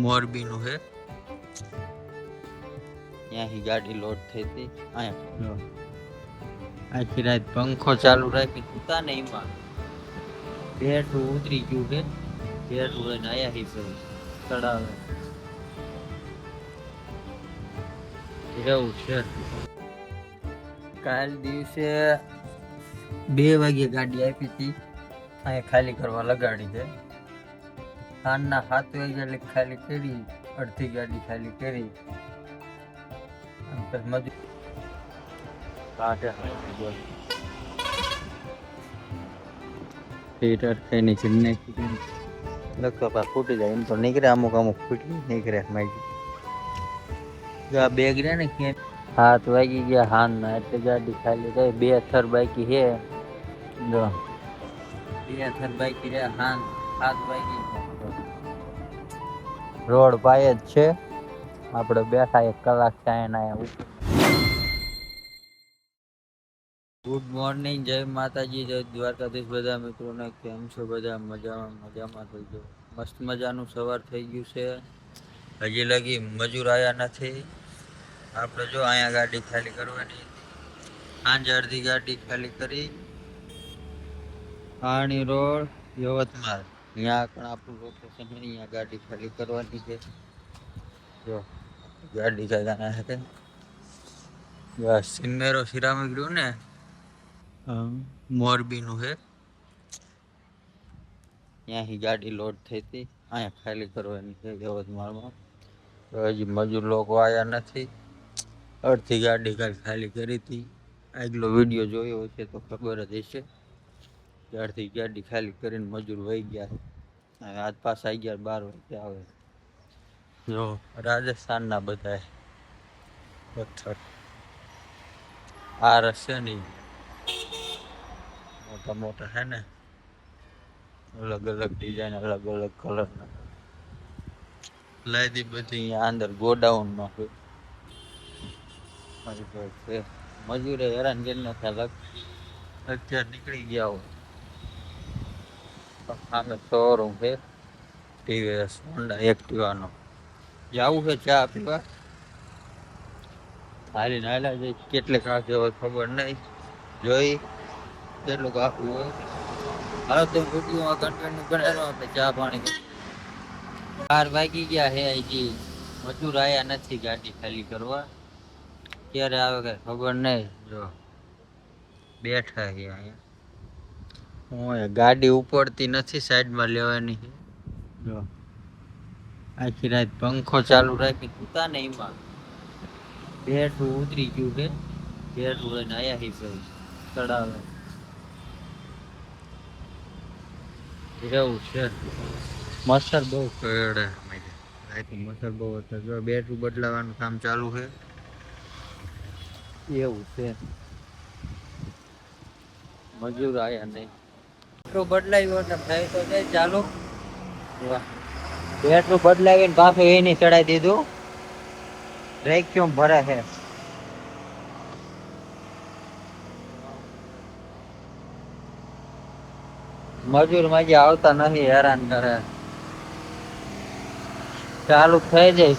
મોરબીનું છે. ત્યાંથી ગાડી લોડ થઈ હતી. અહીંયા આખી રાત પંખો ચાલુ રાખી સુતા ને એમાં બેઠું ઉતરી ગયું છે. બેઠું લઈને આયા હી ચડાવે એવું છે. કાલ દિવસે 2 વાગે ગાડી આપી હતી. અહીંયા ખાલી કરવા લગાડી છે. સાંજના 7 વાગ્યા એટલે ખાલી કરી, અડધી ગાડી ખાલી કરી. ફૂટી જાય એમ તો નીકળે, અમુક ફૂટી નીકળે. આ બેગ રે ને 7 વાગી ગયા હાંજના એટલે ગાડી ખાલી થઈ. 2 થર બાકી છે. જો 2 થર બાકી રે. 7 વાગી રોડ પાયે જ છે. આપણે બેઠા 1 કલાક થાય ના. ગુડ મોર્નિંગ, જય માતાજી, જય દ્વારકાધીશ. બધા મિત્રોને કેમ છો? બધા મજામાં થઈ ગયો. મસ્ત મજાનું સવાર થઈ ગયું છે. હજી લગી મજૂર આવ્યા નથી. આપણે જો અહીંયા ગાડી ખાલી કરવાની. સાંજે અડધી ગાડી ખાલી કરી. આણી રોડ યવતમાલ, અહીંયા આગળ આપણું લોકેશન છે. અહીંયા ગાડી ખાલી કરવાની છે. જો ગાડી કાઢવાના છે. સિન્મેરો સિરામિક રહ્યું ને, મોરબીનું છે. ત્યાંથી ગાડી લોડ થઈ હતી. અહીંયા ખાલી કરવાની છે યવતમાળમાં. હજી મજૂર લોકો આવ્યા નથી. અડધી ગાડી ખાલી કરી હતી. આગલો વિડીયો જોયો હશે તો ખબર જ હશે. અડધી ગાડી ખાલી કરીને મજૂર વહી ગયા. આજ પાછા 11-12 વાગે આવે. જો રાજસ્થાનના બધા પથ્થર આ રસ્તે નહીં, મોટા મોટા છે ને, અલગ અલગ ડિઝાઇન, અલગ અલગ કલરના લાદી બધી. અહીંયા અંદર ગોડાઉનમાં છે. મજૂરે હેરાન કરી નાખ્યા. અત્યારે નીકળી ગયા હોય. સામે શોરૂમ છે ટીવીએસ હોન્ડા એક્ટિવાનો. જવું છે ચા પીવા. હાલીને હાલ્યા જાય. કેટલે કાંક હોય ખબર નહીં. જોઈ કેટલું કાપવું હોય. હાલો તો વિડીયોમાં કન્ટિન્યુ બનાવો. આપણે ચા પાણી 4 વાગી ગયા હે. હજી મજૂર આયા નથી ગાડી ખાલી કરવા. ક્યારે આવે કઈ ખબર નહીં. જો બેઠા છે અહીંયા. ગાડી ઉપડતી નથી, સાઈડમાં લેવાની. જો આખી રાત પંખો ચાલુ રાખી સુતા ને એમાં બેઠું ઉતરી ગયું છે. બેઠું લઈને આયા હી ચડાવે એવું છે. મચ્છર બહુ કરડે. મચ્છર બહુ હતા. જો બેટરી બદલાવાનું કામ ચાલુ છે. એવું છે. મજૂર આયા નહીં. બેટરું બદલાયું એટલે થાય તો જાય ચાલુ. બેટરું બદલાવીને પાછું એની ચડાવી દીધું. વેક્યુમ ભરે છે. મજૂર માજી આવતા નથી, હેરાન કરે. ચાલુ થઈ જાય.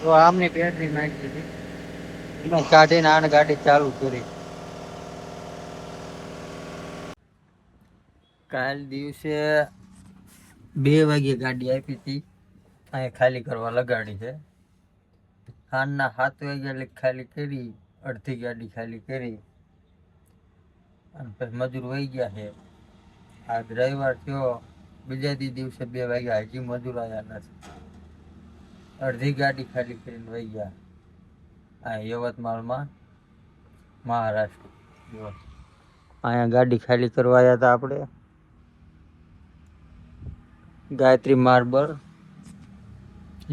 તો આમની બેટરી નાખી દીધી, એને કાઢીને આને ગાડી ચાલુ કરી. કાલ દિવસે 2 વાગે ગાડી આપી હતી. અહીંયા ખાલી કરવા લગાડી છે. સાંજના 7 વાગ્યા એટલે ખાલી કરી, અડધી ગાડી ખાલી કરી. અને પછી મજૂર વહી ગયા છે. આજ રવિવાર થયો. બીજા દિવસે 2 વાગ્યા હજી મજૂર આવ્યા નથી. અડધી ગાડી ખાલી કરીને વહી ગયા. આ યવતમાળમાં, મહારાષ્ટ્ર. અહીંયા ગાડી ખાલી કરવા આવ્યા હતા આપણે. ગાયત્રી માર્બલ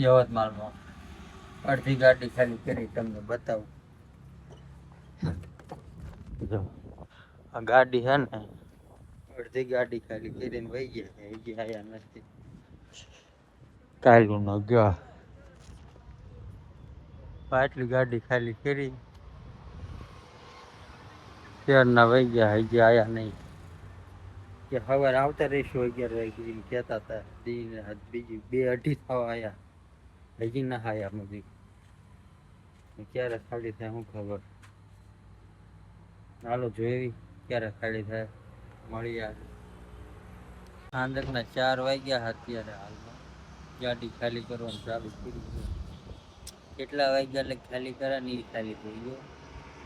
યવતમાળમાં. અડધી ગાડી ખાલી કરી તમને બતાવું. જો આ ગાડી છે ને, અડધી ગાડી ખાલી કરીને વહી ગયા. હજી આયા નથી. કાલુ નો ગયો. આટલી ગાડી ખાલી કરી. ક્યારના વહી ગયા હજી આયા નહીં કે હવે આવતા રહીશું 11 વાગે એમ કહેતા હતા બીજી 2-2:30 થવા આયા હજી ના આયા મજી ક્યારે ખાલી થાય શું ખબર હાલો જોઈ ક્યારે ખાલી થાય મળી આવે સાંજના 4 વાગ્યા અત્યારે હાલમાં ગાડી ખાલી કરવાનું ચાલુ કર્યું કેટલા વાગ્યા એટલે ખાલી કરે ને એ ખાલી થઈ ગયો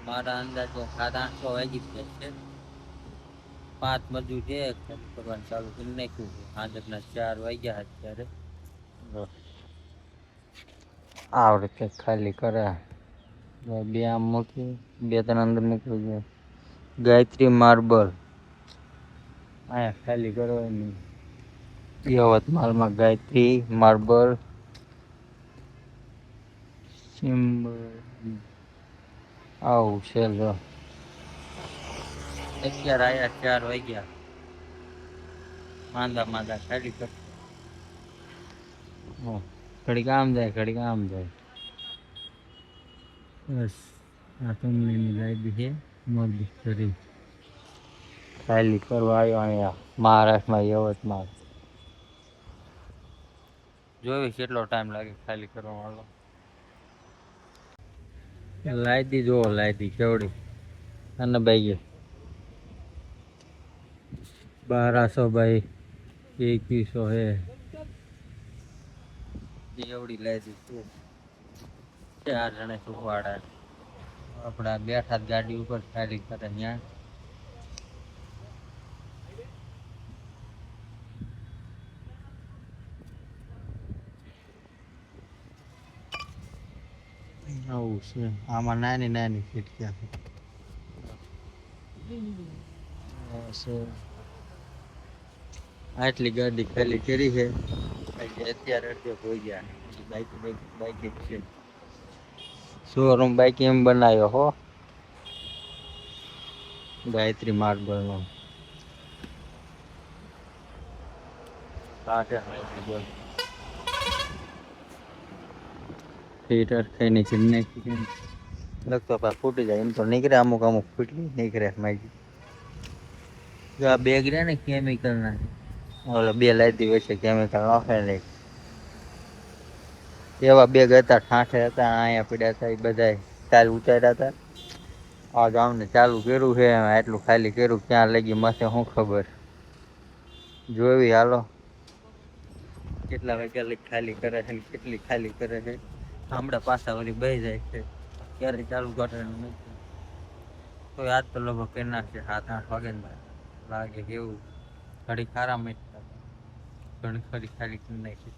મારા અંદાજે 7-8 વાગી જ છે 5 મજૂર છે ખાલી કરવાનું ચાલુ કરી નાખ્યું સાંજના 4 વાગ્યા અત્યારે આ રીતે ખાલી કરે 2 આમ મૂકી 2-3 અંદર મૂકી દે ગાયત્રી માર્બલ અહીંયા ખાલી કરવાની યવતમાલમાં ગાયત્રી માર્બલ સિમ્બલ આવું છે જો અત્યારે આયા 4 વાગ્યા માંદા ખાલી કર ઘડી કામ જાય બસ આ કંપનીની લાઈબી છે મોદી કરી ખાલી કરવા આવ્યો અહીંયા મહારાષ્ટ્રમાં યવતમાલ જોઈ કેટલો ટાઈમ લાગે ખાલી કરવા વાળો લાઈદી જો લાઈદી કેવડી અને ભાઈ 1200 બાય 2100 હે એવડી લાઈદી છે 4 જણે સુવાડા આપડા બેઠા ગાડી ઉપર ખાલી કરે ત્યાં આવું છે આમાં નાની ખીડકી આટલી ગાડી ખાલી કરી છે અત્યારે અડધે હોઈ ગયા બાઈક છે શોરૂમ બાઈક એમ બનાવ્યો હો ગાયત્રી માર્બલ નો હીટર થઈને નાખી લગતો ફૂટી જાય એમ તો નીકળે અમુક ફૂટલી નીકળે માગી જો આ બેગ રે ને કેમિકલ ના ઓલા 2 લાદી વચ્ચે કેમિકલ નાખે નહીં એવા બેગ હતા ઠાઠે હતા અહીંયા પડ્યા હતા એ બધા ચાલ ઉતાર્યા હતા આ ગામને ચાલુ કર્યું છે એટલું ખાલી કર્યું ક્યાં લગી માથે શું ખબર જોવી હાલો કેટલા વાગ્યા લઈ ખાલી કરે છે કેટલી ખાલી કરે છે હમણાં પાછા વળી બેસી જાય છે ક્યારે ચાલુ કરવાનું નથી તો આજ તો લગભગ કરી નાખશે 7-8 વાગે લાગે કેવું ઘડી ખારા ઘણી ખરી ખાલી કરી નાખી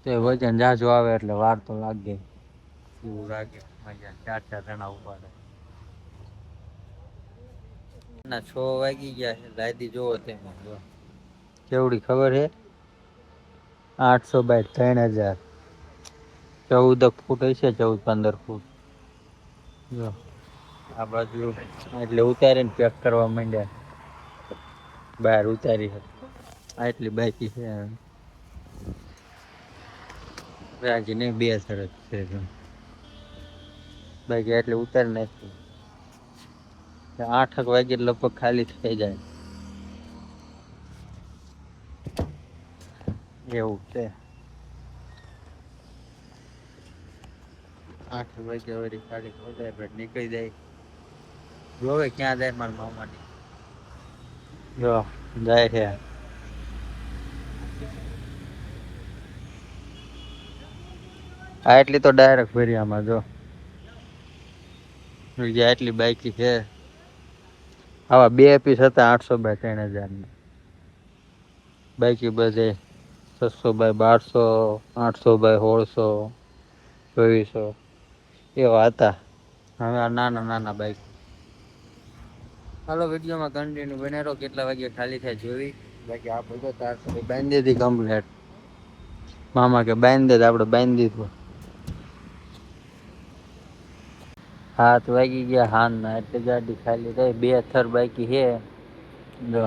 તો વજન જાજો આવે એટલે વાર તો લાગે એવું લાગે મજા 4 જણા ઉભા રહે 6 વાગી ગયા છે લાદી જોવો તેમાં જો કેવડી ખબર છે 800 બાય 3000 14 ફૂટ હશે 14-15 ફૂટ જો આ બાજુ એટલે ઉતારીને પેક કરવા માંડ્યા બહાર ઉતારી આટલી બાકી છે રાજી નહીં 2 સરસ છે બાકી એટલે ઉતારી નાખી 8 વાગે લગભગ ખાલી થઈ જાય એવું છે 8 વાગે વળી ખાલી થઈ જાય નીકળી જાય જોવે ક્યાં જાય મારા મામાની જો જાય છે આ એટલી તો ડાયરેક્ટ ભરી આમાં જો આટલી બાઈકી છે આવા 2 પીસ હતા 800 બાય 3000 ની બાઈકી બધે 600 બાય 1200 800 બાય 1600 2400 એવા હતા હવે આ નાના બાઈક હાલો વિડીયોમાં કન્ટિન્યુ બને રહો કેટલા વાગે ખાલી થાય જોઈ બાકી આપણે તો 400 બાંધી દીધી કમ્પ્લેટ મામા કે બાંધી દે આપણે બાંધી દીધું 7 વાગી ગયા હાનના એટલે ગાડી ખાલી થઈ 2 થર બાકી છે જો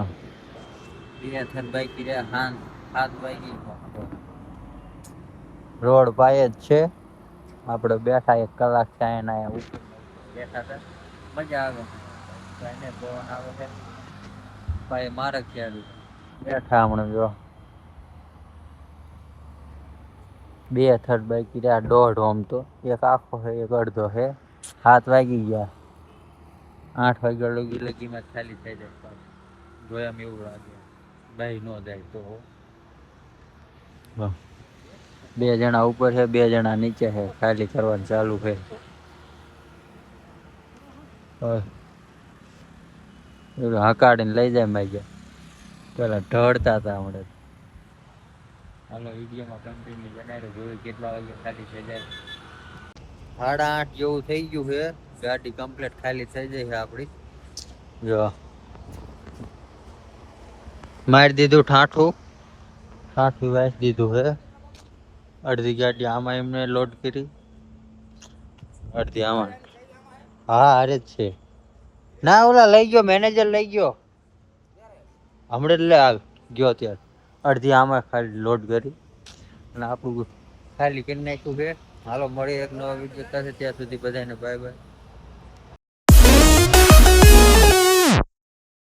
2 થર બાકી રે હાન 7 વાગી રોડ પાયે જ છે આપણે બેઠા 1 કલાક થાય એના ઉપર બેઠા હતા મજા આવે એને પવન આવે છે ભાઈ મારે ખ્યાલ બેઠા હમણાં જો બે થર્ડ બાકી રહ્યા દોઢ ઓમ તો એક આખો છે એક અડધો છે 7 વાગી ગયા 8 વાગ્યા લગીમાં ખાલી થઈ જાય જોયામ એવું લાગે ભાઈ નો જાય તો બે જણા ઉપર છે બે જણા નીચે છે ખાલી કરવાનું ચાલુ છે હકાડીને લઈ જાય માઈ પેલા ઢળતા હતા હમણાં હાલો વિડીયોમાં કન્ટિન્યુ બનાવી જોયું કેટલા વાગે ખાલી થઈ જાય 8:30 જેવું થઈ ગયું છે ગાડી કમ્પ્લીટ ખાલી થઈ જાય છે આપડી જો મારી દીધું ઠાઠું વાંચ દીધું છે અડધી ગાડી આમાં એમને લોડ કરી અડધી આમાં હા અરે જ છે ના ઓલા લઈ ગયો મેનેજર લઈ ગયો હમણાં લે ગયો ત્યારે અડધી આમાં ખાલી લોડ કરી અને આપણું ખાલી કરી નાખ્યું છે હાલો મળી એક નવા વિડીયો થશે ત્યાં સુધી બધાને બાય બાય